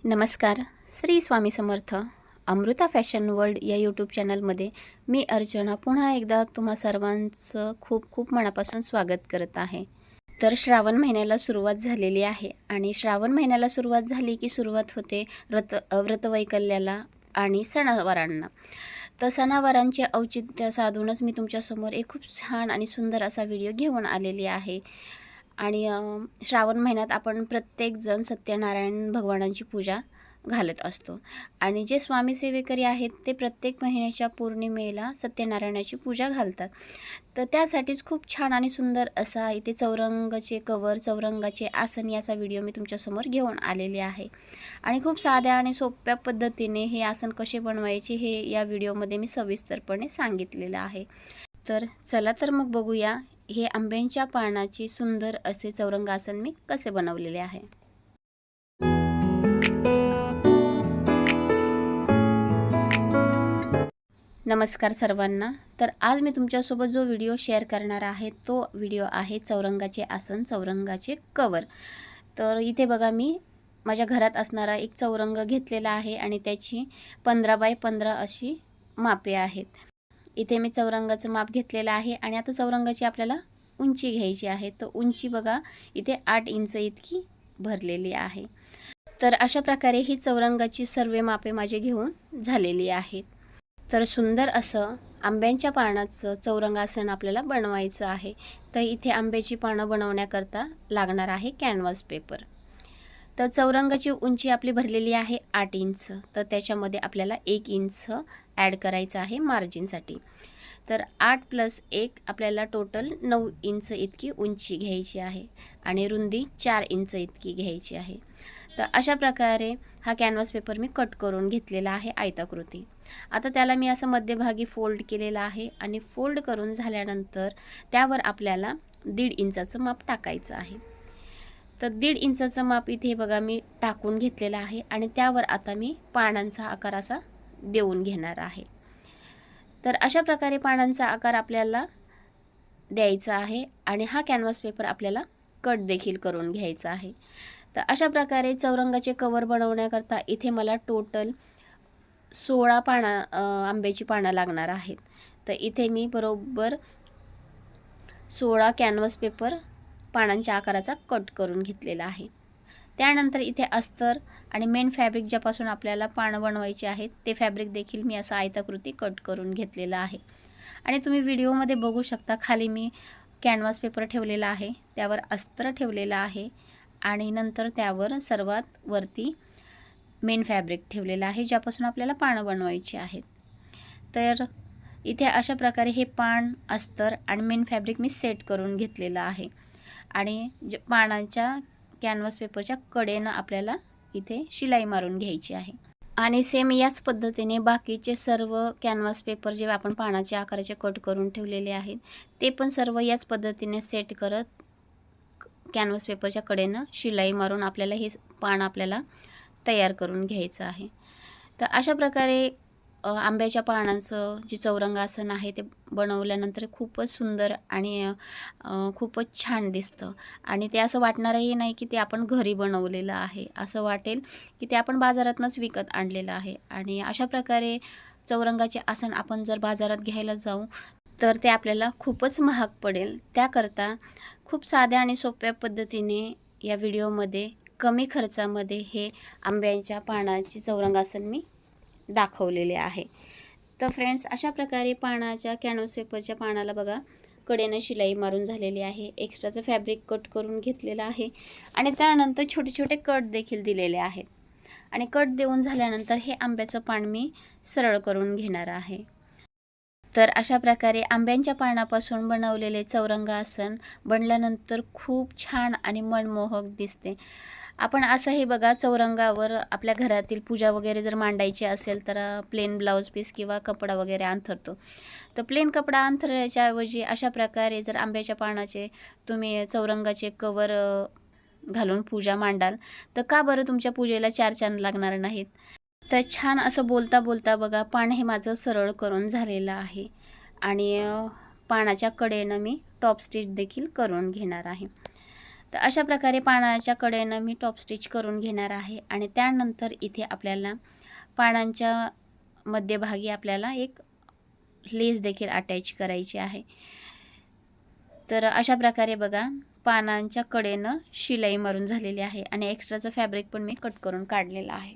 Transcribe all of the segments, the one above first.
नमस्कार. श्री स्वामी समर्थ. Amruta fashion world या YouTube चॅनलमध्ये मी अर्चना पुन्हा एकदा तुम्हा सर्वांचं खूप खूप मनापासून स्वागत करत आहे. तर श्रावण महिन्याला सुरुवात झालेली आहे आणि श्रावण महिन्याला सुरुवात झाली की सुरुवात होते व्रतवैकल्याला आणि सणावारांना. तर सणावारांचे औचित्य साधूनच मी तुमच्यासमोर एक खूप छान आणि सुंदर असा व्हिडिओ घेऊन आलेली आहे. आणि श्रावण महिन्यात आपण प्रत्येकजण सत्यनारायण भगवानांची पूजा घालत असतो आणि जे स्वामी सेवेकरी आहेत ते प्रत्येक महिन्याच्या पौर्णिमेला सत्यनारायणाची पूजा घालतात. तर त्यासाठीच खूप छान आणि सुंदर असा इथे चौरंगाचे कवर, चौरंगाचे आसन याचा व्हिडिओ मी तुमच्यासमोर घेऊन आलेले आहे. आणि खूप साध्या आणि सोप्या पद्धतीने हे आसन कसे बनवायचे हे या व्हिडिओमध्ये मी सविस्तरपणे सांगितलेलं आहे. तर चला तर मग बघूया हे आंब्यांच्या पानाचे सुंदर असे चौरंगासन मी कसे बनवलेले आहे. नमस्कार सर्वांना. तर आज मी तुमच्यासोबत जो व्हिडिओ शेअर करणार आहे तो व्हिडिओ आहे चौरंगाचे आसन, चौरंगाचे कवर. तर इथे बघा मी माझ्या घरात असणारा एक चौरंग घेतलेला आहे आणि त्याची 15 बाय 15 अशी मापे आहेत. इथे मी चौरंगाचं माप घेतलेलं आहे आणि आता चौरंगाची आपल्याला उंची घ्यायची आहे. तर उंची बघा इथे 8 इंच इतकी भरलेली आहे. तर अशा प्रकारे ही चौरंगाची सर्व मापे माझे घेऊन झालेली आहेत. तर सुंदर असं आंब्यांच्या पानाचं चौरंगासन आपल्याला बनवायचं आहे. तर इथे आंब्याची पानं बनवण्याकरता लागणार आहे कॅनव्हास पेपर. तर चौरंगाची उंची आपली भरलेली आहे 8 इंच. तर त्याच्यामध्ये आपल्याला 1 इंच ॲड करायचं आहे मार्जिनसाठी. तर 8 + 1 आपल्याला टोटल 9 इंच इतकी उंची घ्यायची आहे आणि रुंदी 4 इंच इतकी घ्यायची आहे. तर अशा प्रकारे हा कॅनव्हास पेपर मी कट करून घेतलेला आहे आयताकृती. आता त्याला मी असं मध्यभागी फोल्ड केलेला आहे आणि फोल्ड करून झाल्यानंतर त्यावर आपल्याला 1.5 इंचाचं माप टाकायचं आहे. तर 1.5 इंचाचं माप इथे बघा मी टाकून घेतलेलं आहे आणि त्यावर आता मी पानांचा आकार असा देऊन घेणार आहे. तर अशा प्रकारे पानांचा आकार आपल्याला द्यायचा आहे आणि हा कॅनव्हास पेपर आपल्याला कट देखील करून घ्यायचा आहे. तर अशा प्रकारे चौरंगाचे कवर बनवण्याकरता इथे मला टोटल 16 आंब्याची पानं लागणार आहेत. तर इथे मी बरोबर 16 कॅनव्हास पेपर पानांच्या आकाराचा कट करून घेतलेला आहे. त्यानंतर इथे अस्तर आणि मेन फॅब्रिक ज्यापासून आपल्याला पानं बनवायची आहेत ते फॅब्रिक देखील मी असं आयताकृती कट करून घेतलेलं आहे. आणि तुम्ही व्हिडिओमध्ये बघू शकता खाली मी कॅनव्हास पेपर ठेवलेला आहे, त्यावर अस्तर ठेवलेला आहे आणि नंतर त्यावर सर्वात वरती मेन फॅब्रिक ठेवलेलं आहे ज्यापासून आपल्याला पानं बनवायची आहेत. तर इथे अशा प्रकारे हे पान, अस्तर आणि मेन फॅब्रिक मी सेट करून घेतलेलं आहे आणि पानांच्या कॅनव्हास पेपरच्या कडेनं आपल्याला इथे शिलाई मारून घ्यायची आहे. आणि सेम याच पद्धतीने बाकीचे सर्व कॅनव्हास पेपर जे आपण पानाच्या आकाराचे कट करून ठेवलेले आहेत ते पण सर्व याच पद्धतीने सेट करत कॅनव्हास पेपरच्या कडेनं शिलाई मारून आपल्याला हे पान आपल्याला तयार करून घ्यायचं आहे. तर अशा प्रकारे आंब्याच्या पानांचं जे चौरंगासन आहे ते बनवल्यानंतर खूपच सुंदर आणि खूपच छान दिसतं आणि ते असं वाटणारही नाही की ते आपण घरी बनवलेलं आहे. असं वाटेल की ते आपण बाजारातूनच विकत आणलेलं आहे. आणि अशा प्रकारे चौरंगाचे आसन आपण जर बाजारात घ्यायला जाऊ तर ते आपल्याला खूपच महाग पडेल. त्याकरता खूप साध्या आणि सोप्या पद्धतीने या व्हिडिओमध्ये कमी खर्चामध्ये हे आंब्यांच्या पानाची चौरंगासन मी दाखवलेले आहे. तर फ्रेंड्स अशा प्रकारे पानाच्या कॅनव्हास पेपरच्या पानाला बघा कडेनं शिलाई मारून झालेली आहे. एक्स्ट्राचं फॅब्रिक कट करून घेतलेलं आहे आणि त्यानंतर छोटे छोटे कट देखील दिलेले आहेत. आणि कट देऊन झाल्यानंतर हे आंब्याचं पान मी सरळ करून घेणार आहे. तर अशा प्रकारे आंब्यांच्या पानापासून बनवलेले चौरंगासन बनल्यानंतर खूप छान आणि मनमोहक दिसते. आपण असंही बघा चौरंगावर आपल्या घरातील पूजा वगैरे जर मांडायची असेल तर प्लेन ब्लाऊज पीस किंवा कपडा वगैरे अंथरतो. तर प्लेन कपडा अंथरण्याच्या ऐवजी अशा प्रकारे जर आंब्याच्या पानाचे तुम्ही चौरंगाचे कवर घालून पूजा मांडाल तर का बरं तुमच्या पूजेला 4 चांद लागणार नाहीत. तर छान असं बोलता बोलता बघा पान हे माझं सरळ करून झालेलं आहे आणि पानाच्या कडेनं मी टॉप स्टिच देखील करून घेणार आहे. तर अशा प्रकारे पानाच्या कडेनं मी टॉप स्टिच करून घेणार आहे आणि त्यानंतर इथे आपल्याला पानांच्या मध्यभागी आपल्याला एक लेस देखील अटॅच करायची आहे। तर अशा प्रकारे बघा पानांच्या कडेनं शिलाई मारून झालेली आहे आणि एक्स्ट्राचं फॅब्रिक पण मी कट करून काढलेलं आहे।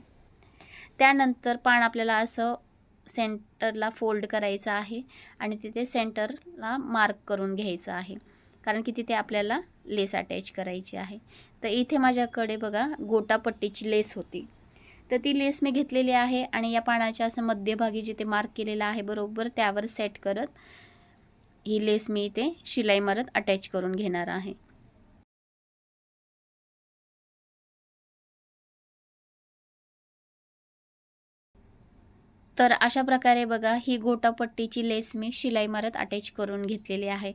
त्यानंतर पान आपल्याला असं सेंटरला फोल्ड करायचं आहे आणि तिथे सेंटरला मार्क करून घ्यायचं आहे, कारण की तिथे आपल्याला लेस अटॅच करायची आहे। तर इथे माझ्याकडे बघा गोटापट्टीची लेस होती, तर ती लेस मी घेतलेली आहे आणि या पानाच्या असं मध्यभागी जिथे मार्क केलेलं आहे बरोबर त्यावर सेट करत ही लेस मी इथे शिलाई मारत अटॅच करून घेणार आहे। तर अशा प्रकारे बघा ही गोटापट्टीची लेस मी शिलाई मारत अटॅच करून घेतलेली आहे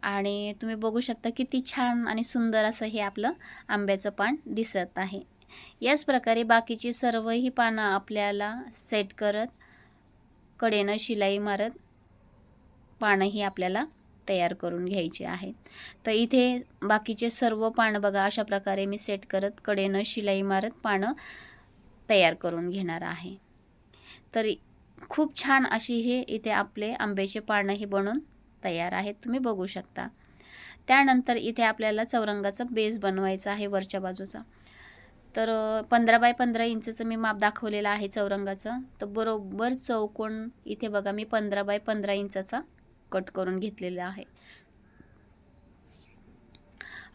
आणि तुम्ही बघू शकता किती छान आणि सुंदर असं हे आपलं आंब्याचं पान दिसत आहे। याच प्रकारे बाकीची सर्व ही पानं आपल्याला सेट करत कडेनं शिलाई मारत पानं ही आपल्याला तयार करून घ्यायची आहेत। तर इथे बाकीचे सर्व पानं बघा अशा प्रकारे मी सेट करत कडेनं शिलाई मारत पानं तयार करून घेणार आहे। तर खूप छान अशी हे इथे आपले आंब्याचे पानं हे बनून तयार आहेत, तुम्ही बघू शकता। त्यानंतर इथे आपल्याला चौरंगाचा बेस बनवायचा आहे वरच्या बाजूचा। तर 15 बाय 15 इंचचं मी माप दाखवलेलं आहे चौरंगाचं। तर बरोबर चौकोन इथे बघा मी 15 बाय 15 इंचाचा कट करून घेतलेला आहे।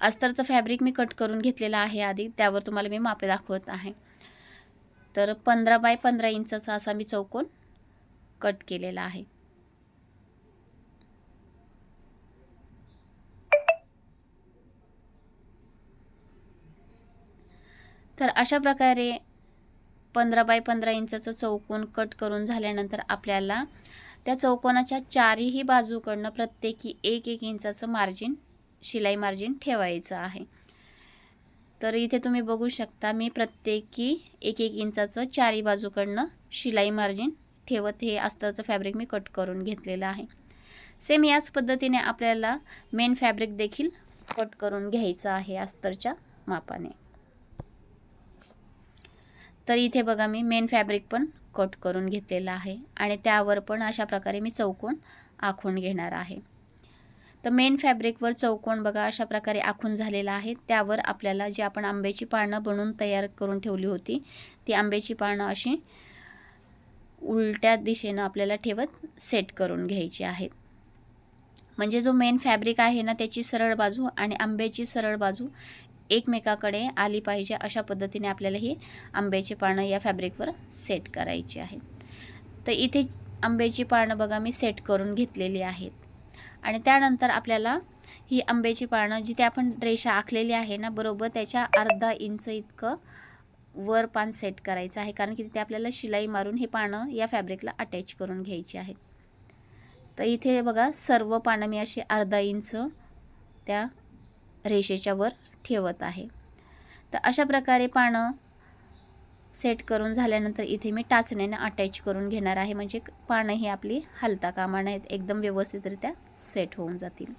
अस्तरचं फॅब्रिक मी कट करून घेतलेलं आहे आधी, त्यावर तुम्हाला मी मापे दाखवत आहे। तर 15 बाय 15 इंचाचा असा मी चौकोन कट केलेला आहे। तर अशा प्रकारे 15 बाय 15 इंचाचा चौकोन कट करून झाल्यानंतर आपल्याला त्या चौकोनाच्या चारही बाजूकडनं प्रत्येकी 1-1 इंचाचं मार्जिन शिलाई मार्जिन ठेवायचं आहे। तर इथे तुम्ही बघू शकता मी प्रत्येकी 1-1 इंचाचं चारही बाजूकडनं शिलाई मार्जिन ठेवत हे अस्तरचं फॅब्रिक मी कट करून घेतलेलं आहे। सेम याच पद्धतीने आपल्याला मेन फॅब्रिक देखील कट करून घ्यायचं आहे अस्तरच्या मापाने। तर इथे बघा मी मेन फॅब्रिक पण कट करून घेतलेलं आहे आणि त्यावर पण अशा प्रकारे मी चौकोन आखून घेणार आहे। तर मेन फॅब्रिकवर चौकोन बघा अशा प्रकारे आखून झालेला आहे। त्यावर आपल्याला जी आपण आंब्याची पानं बनवून तयार करून ठेवली होती ती आंब्याची पानं अशी उलट्या दिशेनं आपल्याला ठेवत सेट करून घ्यायची आहेत। म्हणजे जो मेन फॅब्रिक आहे ना त्याची सरळ बाजू आणि आंब्याची सरळ बाजू एकमेकाकडे आली पाहिजे, अशा पद्धतीने आपल्याला ही आंब्याची पानं या फॅब्रिकवर सेट करायची आहे। तर इथे आंब्याची पानं बघा मी सेट करून घेतलेली आहेत आणि त्यानंतर आपल्याला ही आंब्याची पानं जिथे आपण रेषा आखलेली आहे ना बरोबर त्याच्या अर्धा इंच इतकं वर पान सेट करायचं आहे, कारण की तिथे आपल्याला शिलाई मारून हे पानं या फॅब्रिकला अटॅच करून घ्यायची आहेत। तर इथे बघा सर्व पानं मी अशी अर्धा इंच त्या रेषेच्या वर ठेवत आहे। तर अशा प्रकारे पानं सेट करून झाल्यानंतर इथे मी टाचण्याने अटॅच करून घेणार आहे, म्हणजे पानं ही आपली हलता कामा नयेत, एकदम व्यवस्थितरित्या सेट होऊन जातील।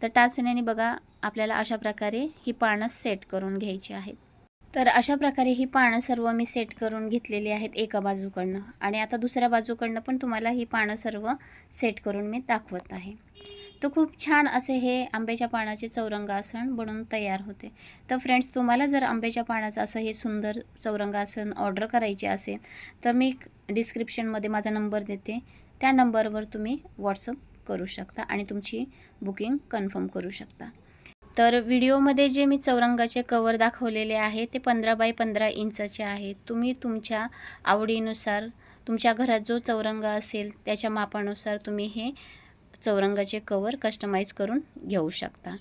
तर टाचण्याने बघा आपल्याला अशा प्रकारे ही पानं सेट करून घ्यायची आहेत। तर अशा प्रकारे ही पानं सर्व मी सेट करून घेतलेली आहेत एका बाजूकडनं आणि आता दुसऱ्या बाजूकडनं पण तुम्हाला ही पानं सर्व सेट करून मी दाखवत आहे। तर खूप छान असे हे आंब्याच्या पानाचे चौरंगासन बनवून तयार होते। तर फ्रेंड्स तुम्हाला जर आंब्याच्या पानाचं असं हे सुंदर चौरंगासन ऑर्डर करायचे असेल तर मी डिस्क्रिप्शनमध्ये माझा नंबर देते, त्या नंबरवर तुम्ही व्हॉट्सअप करू शकता आणि तुमची बुकिंग कन्फर्म करू शकता। तर व्हिडिओमध्ये जे मी चौरंगाचे कवर दाखवलेले आहे ते 15 बाय 15 इंचाचे आहे। तुम्ही तुमच्या आवडीनुसार तुमच्या घरात जो चौरंग असेल त्याच्या मापानुसार तुम्ही हे चौरंगाचे कवर कस्टमाइज करून घेऊ शकता।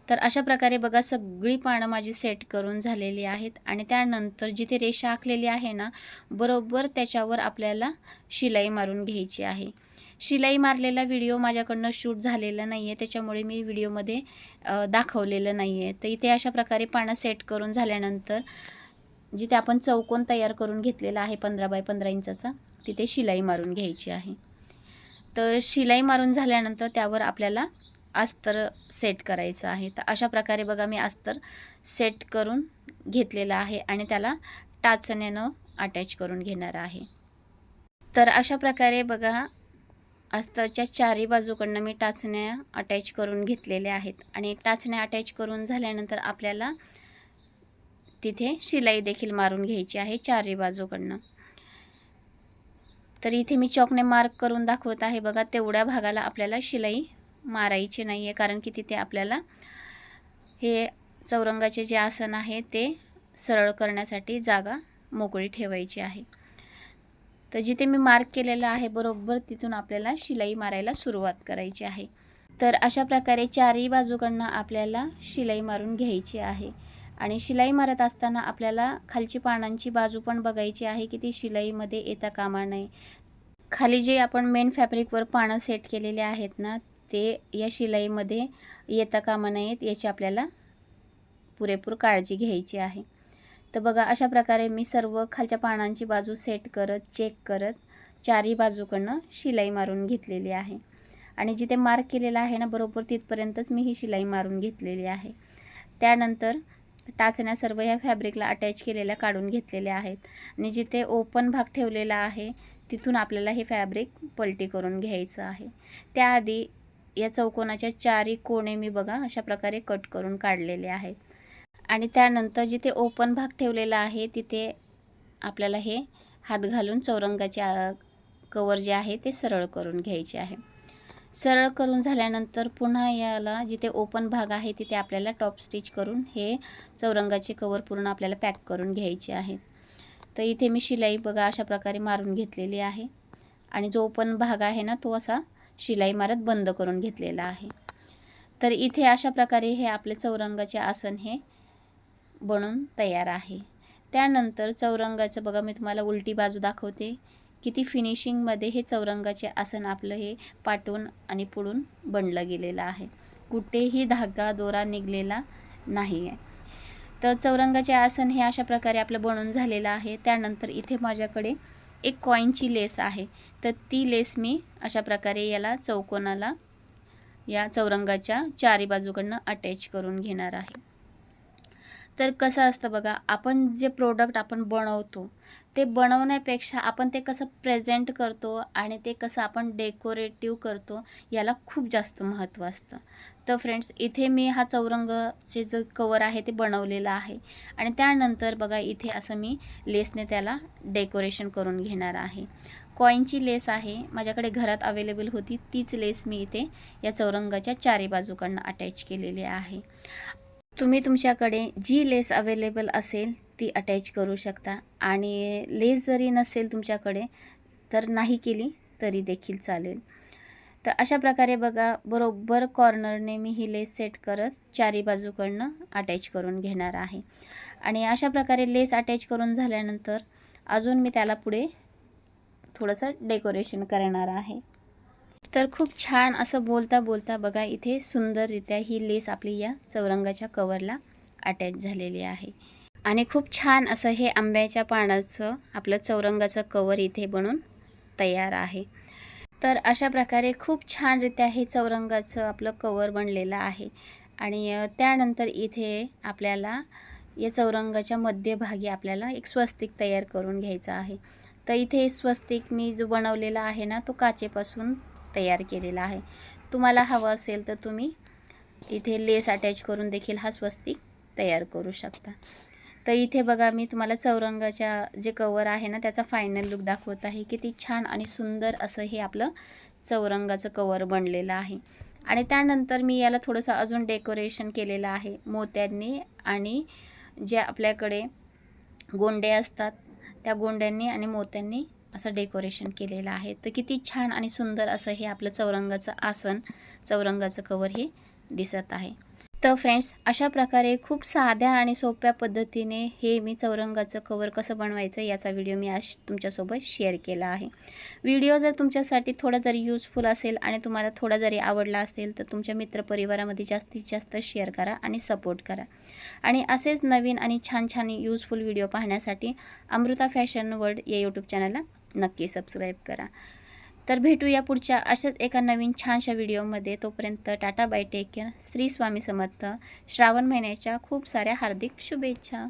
तर अशा प्रकारे बघा सगळी पानं माझी सेट करून झालेली आहेत आणि त्यानंतर जिथे रेषा आखलेली आहे ना बरोबर त्याच्यावर आपल्याला शिलाई मारून घ्यायची आहे। शिलाई मारलेला व्हिडिओ माझ्याकडनं शूट झालेला नाही आहे, त्याच्यामुळे मी व्हिडिओमध्ये दाखवलेलं नाही आहे। तर इथे अशा प्रकारे पानं सेट करून झाल्यानंतर जिथे आपण चौकोन तयार करून घेतलेला आहे 15 बाय 15 इंचाचा तिथे शिलाई मारून घ्यायची आहे। तर शिलाई मारून झाल्यानंतर त्यावर आपल्याला अस्तर सेट करायचं आहे. तर अशा प्रकारे बघा मी अस्तर सेट करून घेतलेलं आहे आणि त्याला टाचण्यानं अटॅच करून घेणार आहे. तर अशा प्रकारे बघा अस्तरच्या चारी बाजूकडनं मी टाचण्या अटॅच करून घेतलेल्या आहेत आणि टाचण्या अटॅच करून झाल्यानंतर आपल्याला तिथे शिलाई देखील मारून घ्यायची आहे चारी बाजूकडनं. तर इथे मी चॉकने मार्क करून दाखवत आहे बघा, तेवढ्या भागाला आपल्याला शिलाई मारायची नाही आहे, कारण की तिथे आपल्याला हे चौरंगाचे जे आसन आहे ते सरळ करण्यासाठी जागा मोकळी ठेवायची आहे. तर जिथे मी मार्क केलेलं आहे बरोबर तिथून आपल्याला शिलाई मारायला सुरुवात करायची आहे. तर अशा प्रकारे चारही बाजूकडनं आपल्याला शिलाई मारून घ्यायची आहे आणि शिलाई मारत असताना आपल्याला खालची पानांची बाजू पण बघायची आहे की ती शिलाईमध्ये येता कामा नये. खाली जे आपण मेन फॅब्रिकवर पानं सेट केलेले आहेत ना, ते या शिलाईमध्ये येता कामा नयेत याची आपल्याला पुरेपूर काळजी घ्यायची आहे. तर बघा अशा प्रकारे मी सर्व खालच्या पानांची बाजू सेट करत चेक करत चारही बाजूकडनं शिलाई मारून घेतलेली आहे आणि जिथे मार्क केलेला आहे ना बरोबर तिथपर्यंतच मी ही शिलाई मारून घेतलेली आहे. त्यानंतर टाचण्या सर्व ह्या फॅब्रिकला अटॅच केलेल्या काढून घेतलेल्या आहेत आणि जिथे ओपन भाग ठेवलेला आहे तिथून आपल्याला हे फॅब्रिक पलटी करून घ्यायचं आहे. त्याआधी या चौकोनाच्या चारही कोणे मी बघा अशा प्रकारे कट करून काढलेले आहेत आणि त्यानंतर जिथे ओपन भाग ठेवलेला आहे तिथे आपल्याला हे हात घालून चौरंगाचे कवर जे आहे ते सरळ करून घ्यायचे आहे. सरळ करून झाल्यानंतर पुन्हा याला जिथे ओपन भाग आहे तिथे आपल्याला टॉप स्टिच करून हे चौरंगाचे कवर पूर्ण आपल्याला पॅक करून घ्यायचे आहे. तर इथे मी शिलाई बघा अशा प्रकारे मारून घेतलेली आहे आणि जो ओपन भाग आहे ना तो असा शिलाई मारत बंद करून घेतलेला आहे. तर इथे अशा प्रकारे हे आपले चौरंगाचे आसन हे बनून तयार आहे. त्यानंतर चौरंगाचं बघा मी तुम्हाला उलटी बाजू दाखवते. किती फिनिशिंगमध्ये हे चौरंगाचे आसन आपलं हे पाठून आणि पुढून बनलं गेलेलं आहे. कुठेही धागा दोरा निघलेला नाही आहे. तर चौरंगाचे आसन हे अशा प्रकारे आपलं बनून झालेलं आहे. त्यानंतर इथे माझ्याकडे एक कॉईनची लेस आहे. तर ती लेस मी अशा प्रकारे याला चौकोनाला या चौरंगाच्या चारी बाजूकडनं अटॅच करून घेणार आहे. तर कसं असतं बघा, आपण जे प्रोडक्ट आपण बनवतो ते बनवण्यापेक्षा आपण ते कसं प्रेझेंट करतो आणि ते कसं आपण डेकोरेटिव्ह करतो याला खूप जास्त महत्त्व असतं. तर फ्रेंड्स इथे मी हा चौरंगाचे जे कवर आहे ते बनवलेलं आहे आणि त्यानंतर बघा इथे असं मी लेसने त्याला डेकोरेशन करून घेणार आहे. कॉईनची लेस आहे माझ्याकडे घरात अवेलेबल होती, तीच लेस मी इथे या चौरंगाच्या चारी बाजूकडनं अटॅच केलेली आहे. तुम्ही तुमच्याकडे जी लेस अवेलेबल असेल ती अटॅच करू शकता आणि लेस जरी नसेल तुमच्याकडे तर नाही केली तरी देखील चालेल. तर अशा प्रकारे बघा बरोबर कॉर्नरने मी ही लेस सेट करत चारी बाजूकडनं अटॅच करून घेणार आहे आणि अशा प्रकारे लेस अटॅच करून झाल्यानंतर अजून मी त्याला पुढे थोडंसं डेकोरेशन करणार आहे. तर खूप छान असं बोलता बोलता बघा इथे सुंदररित्या ही लेस आपली या चौरंगाच्या कवरला अटॅच झालेली आहे आणि खूप छान असं हे आंब्याच्या पानाचं आपलं चौरंगाचं कवर इथे बनून तयार आहे. तर अशा प्रकारे खूप छानरित्या हे चौरंगाचं आपलं कवर बनलेलं आहे आणि त्यानंतर इथे आपल्याला या चौरंगाच्या मध्यभागी आपल्याला एक स्वस्तिक तयार करून घ्यायचा आहे. तर इथे स्वस्तिक मी जो बनवलेला आहे ना तो काचेपासून तयार केलेला आहे. तुम्हाला हवं असेल तर तुम्ही इथे लेस अटॅच करून देखील हा स्वस्तिक तयार करू शकता. तर इथे बघा मी तुम्हाला चौरंगाच्या जे कवर आहे ना त्याचा फायनल लुक दाखवत आहे. किती छान आणि सुंदर असं हे आपलं चौरंगाचं कवर बनलेलं आहे आणि त्यानंतर मी याला थोडंसं अजून डेकोरेशन केलेलं आहे मोत्यांनी आणि जे आपल्याकडे गोंडे असतात त्या गोंड्यांनी आणि मोत्यांनी असं डेकोरेशन केलेलं आहे. तर किती छान आणि सुंदर असं हे आपलं चौरंगाचं आसन चौरंगाचं कवर हे दिसत आहे. तर फ्रेंड्स अशा प्रकारे खूप साध्या आणि सोप्या पद्धतीने हे मी चौरंगाचं कवर कसं बनवायचं याचा व्हिडिओ मी आज तुमच्यासोबत शेअर केला आहे. व्हिडिओ जर तुमच्यासाठी थोडा जरी यूजफुल असेल आणि तुम्हाला थोडा जरी आवडला असेल तर तुमच्या मित्रपरिवारामध्ये जास्तीत जास्त शेअर करा आणि सपोर्ट करा आणि असेच नवीन आणि छान छान यूजफुल व्हिडिओ पाहण्यासाठी अमृता फॅशन वर्ल्ड या यूट्यूब चॅनलला नक्की सबस्क्राईब करा. तर भेटूया पुढच्या अशाच एका नवीन छानशा व्हिडिओमध्ये. तोपर्यंत tata bye, take care. Shri Swami Samarth. Shravan महिन्याच्या खूप साऱ्या हार्दिक शुभेच्छा.